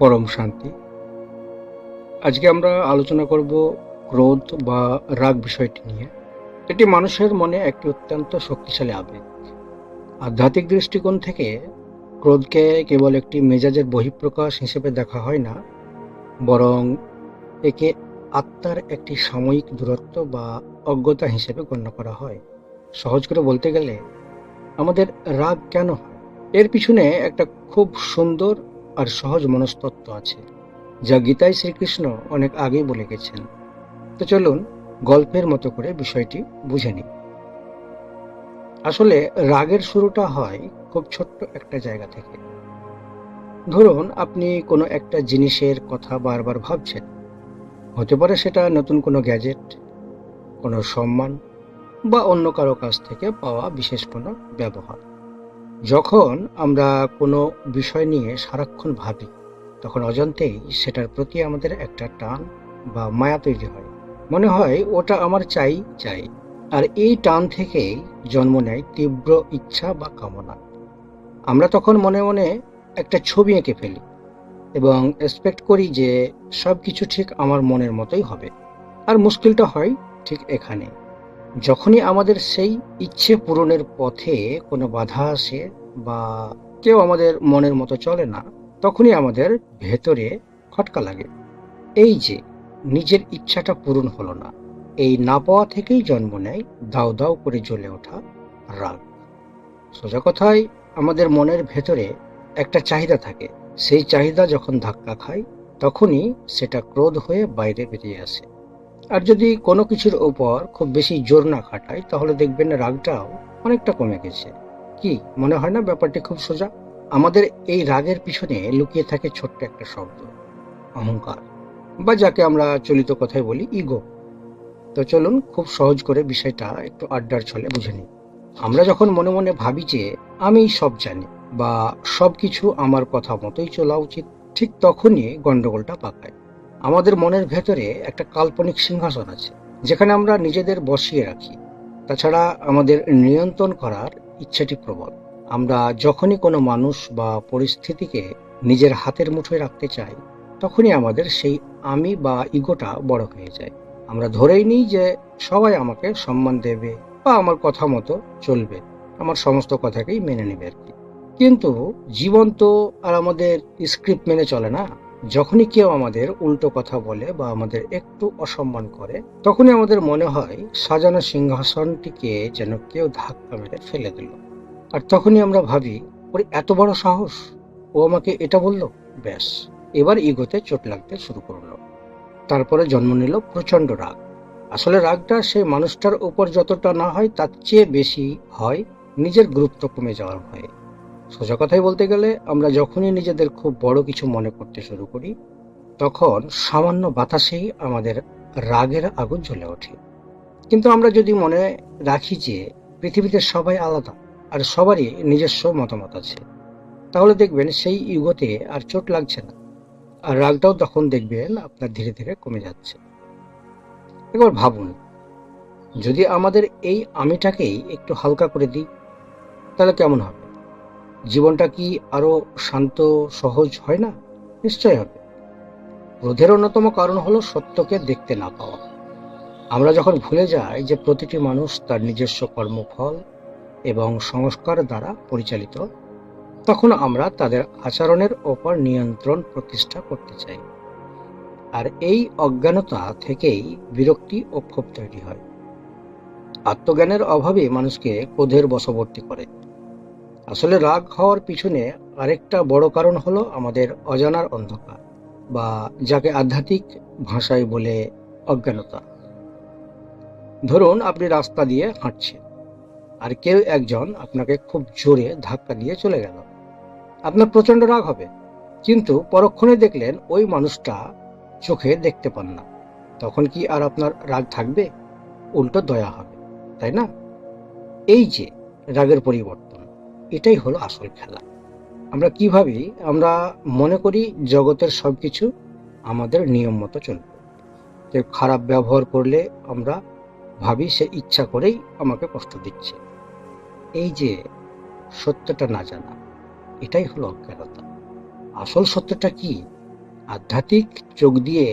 পরম শান্তি। আজকে আমরা আলোচনা করব ক্রোধ বা রাগ বিষয়টি নিয়ে। এটি মানুষের মনে একটি অত্যন্ত শক্তিশালী আবেগ। আধ্যাত্মিক দৃষ্টিকোণ থেকে ক্রোধকে কেবল একটি মেজাজের বহিঃপ্রকাশ হিসেবে দেখা হয় না, বরং একে আত্মার একটি সাময়িক দূরত্ব বা অজ্ঞতা হিসেবে গণ্য করা হয়। সহজ করে বলতে গেলে, আমাদের রাগ কেন হয়, এর পিছনে একটা খুব সুন্দর আর সহজ মনস্তত্ত্ব আছে, যা গীতায় শ্রীকৃষ্ণ অনেক আগেই বলে গেছেন। তো চলুন গল্পের মতো করে বিষয়টি বুঝে নিই। আসলে রাগের শুরুটা হয় খুব ছোট্ট একটা জায়গা থেকে। ধরুন, আপনি কোনো একটা জিনিসের কথা বারবার ভাবছেন। হতে পারে সেটা নতুন কোনো গ্যাজেট, কোনো সম্মান, বা অন্য কারো কাছ থেকে পাওয়া বিশেষ কোনো ব্যবহার। যখন আমরা কোনো বিষয় নিয়ে সারাক্ষণ ভাবি, তখন অজান্তেই সেটার প্রতি আমাদের একটা টান বা মায়া তৈরি হয়। মনে হয় ওটা আমার চাই চাই। আর এই টান থেকেই জন্ম নেয় তীব্র ইচ্ছা বা কামনা। আমরা তখন মনে মনে একটা ছবি এঁকে ফেলি এবং এক্সপেক্ট করি যে সব কিছু ঠিক আমার মনের মতোই হবে। আর মুশকিলটা হয় ঠিক এখানে, যখনই আমাদের সেই ইচ্ছে পূরণের পথে কোনো বাধা আসে বা কেউ আমাদের মনের মতো চলে না, তখনই আমাদের ভেতরে খটকা লাগে। এই যে নিজের ইচ্ছাটা পূরণ হলো না, এই না পাওয়া থেকেই জন্ম নেয় দাউ দাউ করে জ্বলে ওঠা রাগ। সোজা কথায়, আমাদের মনের ভেতরে একটা চাহিদা থাকে। সেই চাহিদা যখন ধাক্কা খায়, তখনই সেটা ক্রোধ হয়ে বাইরে বেরিয়ে আসে। আর যদি কোনো কিছুর ওপর খুব বেশি জোর না খাটায়, তাহলে দেখবেন রাগটাও অনেকটা কমে গেছে। কি মনে হয় না ব্যাপারটি খুব সোজা? আমাদের এই রাগের পিছনে লুকিয়ে থাকে ছোট্ট একটা শব্দ, অহংকার, বা যাকে আমরা চলিত কথায় বলি ইগো। তো চলুন খুব সহজ করে বিষয়টা একটু আড্ডার ছলে বুঝে নিই। আমরা যখন মনে মনে ভাবি যে আমি সব জানি বা সবকিছু আমার কথা মতোই চলা উচিত, ঠিক তখনই গন্ডগোলটা পাকায়। আমাদের মনের ভেতরে একটা কাল্পনিক সিংহাসন আছে, যেখানে আমরা নিজেদের বসিয়ে রাখি। তাছাড়া আমাদের নিয়ন্ত্রণ করার ইচ্ছাটি প্রবল। আমরা যখনই কোনো মানুষ বা পরিস্থিতিকে নিজের হাতের মুঠোয় রাখতে চাই, তখনই আমাদের সেই আমি বা ইগোটা বড় হয়ে যায়। আমরা ধরেই নিই যে সবাই আমাকে সম্মান দেবে বা আমার কথা মতো চলবে, আমার সমস্ত কথাকেই মেনে নেবে আর কি। কিন্তু জীবন তো আর আমাদের স্ক্রিপ্ট মেনে চলে না। যখনই কেউ আমাদের উল্টো কথা বলে বা আমাদের একটু অসম্মান করে, তখনই আমাদের মনে হয় সাজানো সিংহাসনটিকে যেন কেউ ধাক্কা মেরে ফেলে দিল। আর তখনই আমরা ভাবি, ওর এত বড় সাহস, ও আমাকে এটা বলল। ব্যাস, এবার ইগোতে চোট লাগতে শুরু করলো। তারপরে জন্ম নিল প্রচন্ড রাগ। আসলে রাগটা সেই মানুষটার উপর যতটা না হয়, তার চেয়ে বেশি হয় নিজের গুরুত্ব কমে যাওয়ার ভয়ে। সোজা কথাই বলতে গেলে, আমরা যখনই নিজেদের খুব বড় কিছু মনে করতে শুরু করি, তখন সামান্য বাতাসেই আমাদের রাগের আগুন জ্বলে ওঠে। কিন্তু আমরা যদি মনে রাখি যে পৃথিবীতে সবাই আলাদা আর সবারই নিজস্ব মতামত আছে, তাহলে দেখবেন সেই ইগোতে আর চোট লাগছে না। আর রাগটাও তখন দেখবেন আপনার ধীরে ধীরে কমে যাচ্ছে। এবার ভাবুন, যদি আমাদের এই আমিটাকেই একটু হালকা করে দিই, তাহলে কেমন হবে? জীবনটা কি আরো শান্ত, সহজ হয় না? নিশ্চয় হবে। ক্রোধের অন্যতম কারণ হলো সত্যকে দেখতে না পাওয়া। আমরা যখন ভুলে যাই যে প্রতিটি মানুষ তার নিজস্ব কর্মফল এবং সংস্কার দ্বারা পরিচালিত, তখন আমরা তাদের আচরণের ওপর নিয়ন্ত্রণ প্রতিষ্ঠা করতে চাই। আর এই অজ্ঞানতা থেকেই বিরক্তি ও ক্ষোভ তৈরি হয়। আত্মজ্ঞানের অভাবে মানুষকে ক্রোধের বশবর্তী করে। আসলে রাগ হওয়ার পিছনে আরেকটা বড় কারণ হলো আমাদের অজানার অন্ধকার, বা যাকে আধ্যাত্মিক ভাষায় বলে অজ্ঞানতা। ধরুন, আপনি রাস্তা দিয়ে হাঁটছেন আর কেউ একজন আপনাকে খুব জোরে ধাক্কা দিয়ে চলে গেল। আপনার প্রচন্ড রাগ হবে, কিন্তু পরক্ষণে দেখলেন ওই মানুষটা চোখে দেখতে পান না। তখন কি আর আপনার রাগ থাকবে? উল্টো দয়া হবে, তাই না? এই যে রাগের পরিবর্তন, এটাই হলো আসল খেলা। আমরা কি ভাবি? আমরা মনে করি জগতের সবকিছু আমাদের নিয়ম মতো চলবে। কেউ খারাপ ব্যবহার করলে আমরা ভাবি সে ইচ্ছা করেই আমাকে কষ্ট দিচ্ছে। এই যে সত্যটা না জানা, এটাই হলো অজ্ঞানতা। আসল সত্যটা কি? আধ্যাত্মিক চোখ দিয়ে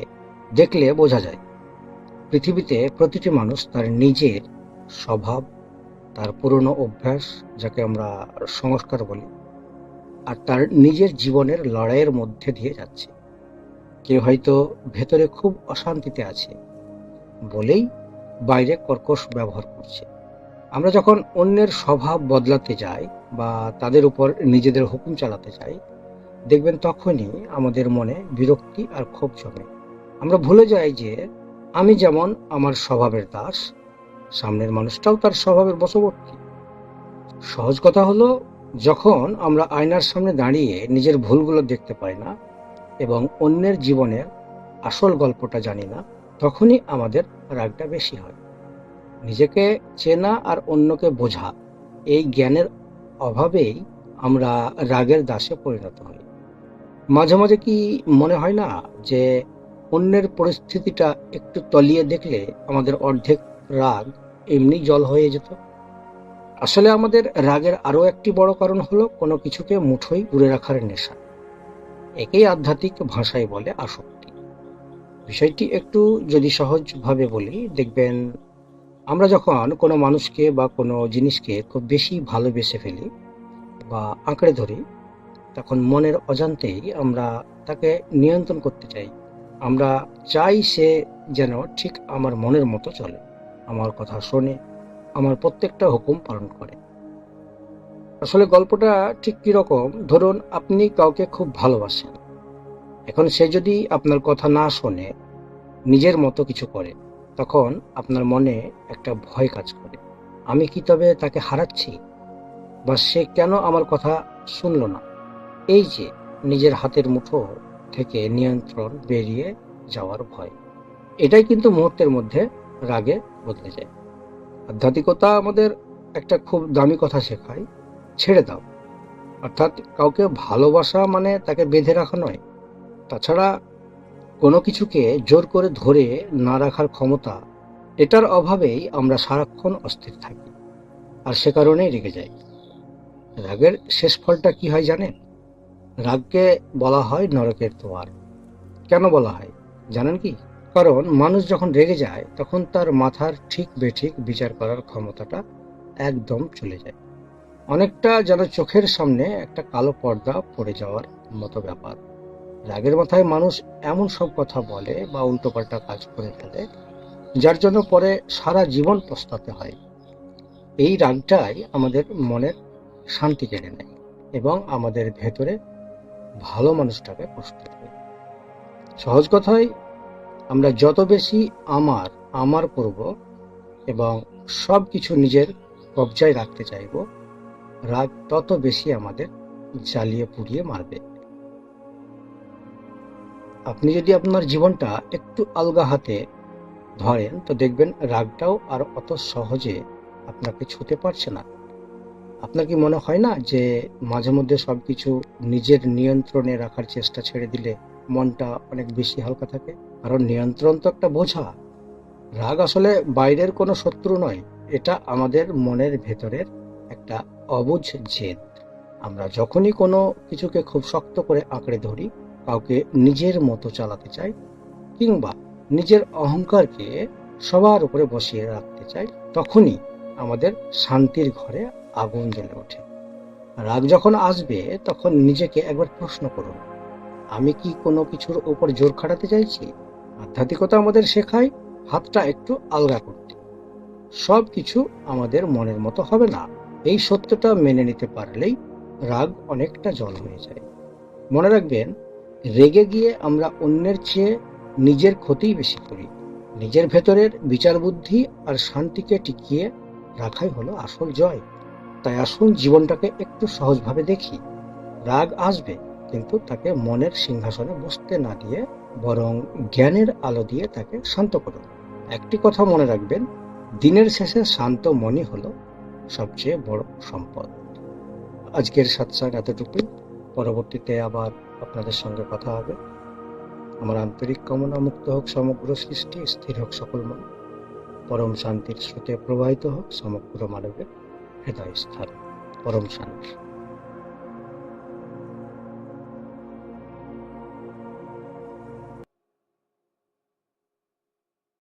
দেখলে বোঝা যায় পৃথিবীতে প্রতিটি মানুষ তার নিজের স্বভাব, তার পুরনো অভ্যাস, যাকে আমরা সংস্কার বলি, আর তার নিজের জীবনের লড়াইয়ের মধ্যে দিয়ে যাচ্ছে। কেউ হয়তো ভেতরে খুব অশান্তিতে আছে বলেই বাইরে কর্কশ ব্যবহার করছে। আমরা যখন অন্যের স্বভাব বদলাতে যাই বা তাদের উপর নিজেদের হুকুম চালাতে যাই, দেখবেন তখনই আমাদের মনে বিরক্তি আর ক্ষোভ জমে। আমরা ভুলে যাই যে আমি যেমন আমার স্বভাবের দাস, সামনের মানুষটাও তার স্বভাবের বশবর্তী। সহজ কথা হলো, যখন আমরা আয়নার সামনে দাঁড়িয়ে নিজের ভুলগুলো দেখতে পাই না এবং অন্যের জীবনের আসল গল্পটা জানি না, তখনই আমাদের রাগটা বেশি হয়। নিজেকে চেনা আর অন্যকে বোঝা, এই জ্ঞানের অভাবেই আমরা রাগের দাসে পরিণত হই। মাঝে মাঝে কি মনে হয় না যে অন্যের পরিস্থিতিটা একটু তলিয়ে দেখলে আমাদের অর্ধেক রাগ এমনি জল হয়ে যেত? আসলে আমাদের রাগের আরো একটি বড় কারণ হলো কোনো কিছুকে মুঠোয় পুরে রাখার নেশা। একেই আধ্যাত্মিক ভাষায় বলে আসক্তি। বিষয়টি একটু যদি সহজভাবে বলি, দেখবেন আমরা যখন কোনো মানুষকে বা কোনো জিনিসকে খুব বেশি ভালোবেসে ফেলি বা আঁকড়ে ধরি, তখন মনের অজান্তেই আমরা তাকে নিয়ন্ত্রণ করতে চাই। আমরা চাই সে যেন ঠিক আমার মনের মতো চলে, আমার কথা শোনে, আমার প্রত্যেকটা হুকুম পালন করে। আসলে গল্পটা ঠিক কিরকম, ধরুন আপনি কাউকে খুব ভালোবাসেন। এখন সে যদি আপনার কথা না শোনে, নিজের মতো কিছু করে, তখন আপনার মনে একটা ভয় কাজ করে। আমি কি তবে তাকে হারাচ্ছি? বা সে কেন আমার কথা শুনল না? এই যে নিজের হাতের মুঠো থেকে নিয়ন্ত্রণ বেরিয়ে যাওয়ার ভয়, এটাই কিন্তু মুহূর্তের মধ্যে রাগে বদলে যায়। আধ্যাত্মিকতা আমাদের একটা খুব দামি কথা শেখায়, ছেড়ে দাও। অর্থাৎ কাউকে ভালোবাসা মানে তাকে বেঁধে রাখা নয়। তাছাড়া কোনো কিছুকে জোর করে ধরে না রাখার ক্ষমতা, এটার অভাবেই আমরা সারাক্ষণ অস্থির থাকি, আর সে কারণেই রেগে যাই। রাগের শেষ ফলটা কি হয় জানেন? রাগকে বলা হয় নরকের দুয়ার। কেন বলা হয় জানেন কি? কারণ মানুষ যখন রেগে যায়, তখন তার মাথার ঠিক বেঠিক বিচার করার ক্ষমতাটা একদম চলে যায়। অনেকটা যেন চোখের সামনে একটা কালো পর্দা পড়ে যাওয়ার মতো ব্যাপার। রাগের মাথায় মানুষ এমন সব কথা বলে বা উল্টোপাল্টা কাজ করে ফেলে, যার জন্য পরে সারা জীবন পস্তাতে হয়। এই রাগটাই আমাদের মনের শান্তি কেড়ে নেয় এবং আমাদের ভেতরে ভালো মানুষটাকে কষ্ট দেয়। সহজ কথায়, আমরা যত বেশি আমার আমার করব এবং সব কিছু নিজের কবজায় রাখতে চাইব, রাগ তত বেশি আমাদের জ্বালিয়ে পুড়িয়ে মারবে। আপনি যদি আপনার জীবনটা একটু আলগা হাতে ধরেন, তো দেখবেন রাগটাও আর অত সহজে আপনাকে ছুঁতে পারছে না। আপনার কি মনে হয় না যে মাঝে মধ্যে সবকিছু নিজের নিয়ন্ত্রণে রাখার চেষ্টা ছেড়ে দিলে মনটা অনেক বেশি হালকা থাকে? কারণ নিয়ন্ত্রণ তো একটা বোঝা। রাগ আসলে বাইরের কোনো শত্রু নয়, এটা আমাদের মনের ভেতরের একটা অবুঝ জেদ। আমরা যখনই কোনো কিছুকে খুব শক্ত করে আঁকড়ে ধরি, কাউকে নিজের মতো চালাতে চাই, কিংবা নিজের অহংকারকে সবার উপরে বসিয়ে রাখতে চাই, তখনই আমাদের শান্তির ঘরে আগুন জ্বলে ওঠে। রাগ যখন আসবে, তখন নিজেকে একবার প্রশ্ন করুন, আমি কি কোনো কিছুর উপর জোর খাটাতে চাইছি? আধ্যাত্মিকতা আমাদের শেখায় হাতটা একটু আলগা করতে। সব কিছু আমাদের মনের মতো হবে না, এই সত্যটা মেনে নিতে পারলেই রাগ অনেকটা জল হয়ে যায়। মনে রাখবেন, রেগে গিয়ে আমরা অন্যের চেয়ে নিজের ক্ষতিই বেশি করি। নিজের ভেতরের বিচার বুদ্ধি আর শান্তিকে টিকিয়ে রাখাই হলো আসল জয়। তাই আসুন জীবনটাকে একটু সহজভাবে দেখি। রাগ আসবে, কিন্তু তাকে মনের সিংহাসনে বসতে না দিয়ে বরং জ্ঞানের আলো দিয়ে তাকে শান্ত করুন। একটি কথা মনে রাখবেন, দিনের শেষে শান্ত মনই হলো সবচেয়ে বড় সম্পদ। আজকের সাথে এতটুকুই। পরবর্তীতে আবার আপনাদের সঙ্গে কথা হবে। আমার আন্তরিক কামনা, মুক্ত হোক সমগ্র সৃষ্টি, স্থির হোক সকল মন, পরম শান্তির স্রোতে প্রবাহিত হোক সমগ্র মানবের হৃদয় স্থান। পরম শান্তি।